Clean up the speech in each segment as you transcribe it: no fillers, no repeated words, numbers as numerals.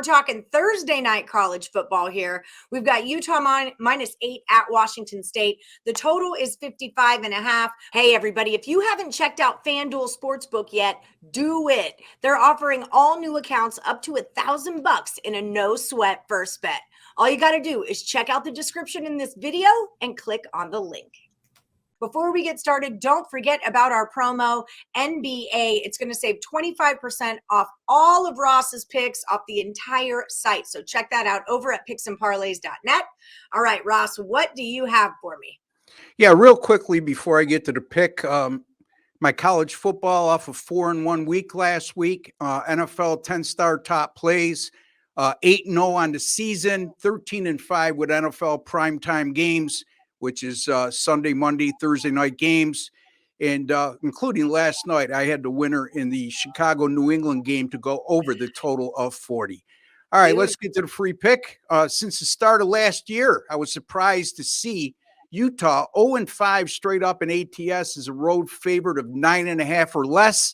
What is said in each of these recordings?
we're talking Thursday night college football here. We've got Utah -8 at Washington State. The total is 55.5. Hey, everybody, if you haven't checked out FanDuel Sportsbook yet, do it. They're offering all new accounts up to $1,000 in a no sweat first bet. All you got to do is check out the description in this video and click on the link. Before we get started, don't forget about our promo, NBA. It's going to save 25% off all of Ross's picks off the entire site. So check that out over at picksandparlays.net. All right, Ross, what do you have for me? Yeah, real quickly before I get to the pick, my college football off of 4-1 week last week, NFL 10-star top plays, 8-0 on the season, 13-5 with NFL primetime games, which is Sunday, Monday, Thursday night games. And including last night, I had the winner in the Chicago-New England game to go over the total of 40. All right, let's get to the free pick. Since the start of last year, I was surprised to see Utah 0-5 straight up in ATS as a road favorite of 9.5 or less.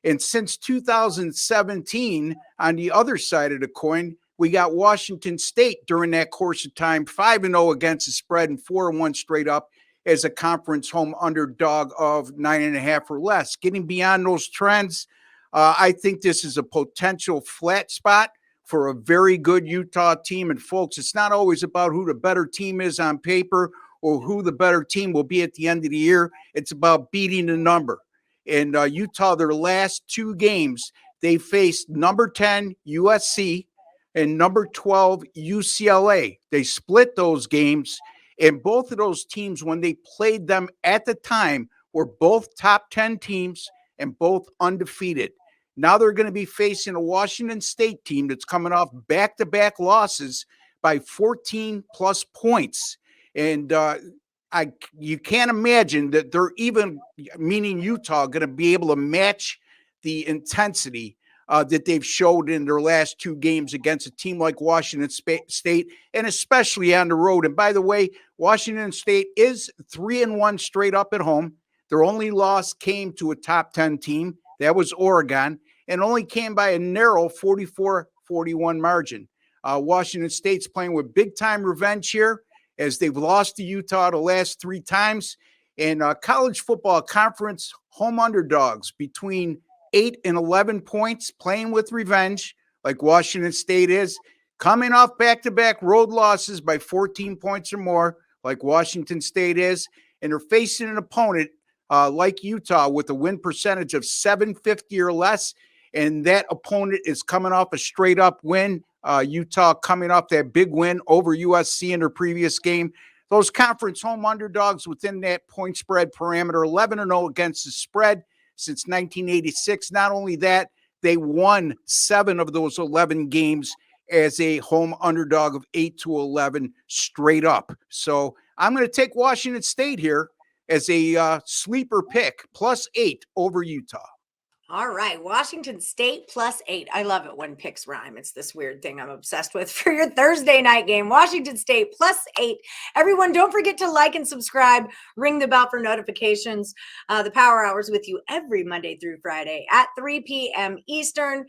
And since 2017, on the other side of the coin, we got Washington State during that course of time, 5-0 against the spread and 4-1 straight up as a conference home underdog of 9.5 or less. Getting beyond those trends, I think this is a potential flat spot for a very good Utah team. And folks, it's not always about who the better team is on paper or who the better team will be at the end of the year. It's about beating the number. And Utah, their last two games, they faced number 10 USC and number 12 UCLA. They split those games, and both of those teams, when they played them at the time, were both top 10 teams and both undefeated. Now they're going to be facing a Washington State team that's coming off back-to-back losses by 14 plus points. And you can't imagine that they're even, meaning Utah, going to be able to match the intensity that they've showed in their last two games against a team like Washington State, and especially on the road. And by the way, Washington State is 3-1 straight up at home. Their only loss came to a top 10 team. That was Oregon, and only came by a narrow 44-41 margin. Washington State's playing with big-time revenge here as they've lost to Utah the last three times. And college football conference home underdogs between 8 and 11 points, playing with revenge like Washington State is, coming off back-to-back road losses by 14 points or more like Washington State is, and they're facing an opponent like Utah with a win percentage of 750 or less, and that opponent is coming off a straight-up win. Utah coming off that big win over USC in their previous game. Those conference home underdogs within that point spread parameter, 11-0 against the spread since 1986. Not only that, they won 7 of those 11 games as a home underdog of 8-11 straight up. So I'm going to take Washington State here as a sleeper pick, +8 over Utah. All right, Washington State +8. I love it when picks rhyme. It's this weird thing I'm obsessed with for your Thursday night game. Washington State +8. Everyone, don't forget to like and subscribe. Ring the bell for notifications. The Power Hour's with you every Monday through Friday at 3 p.m. Eastern.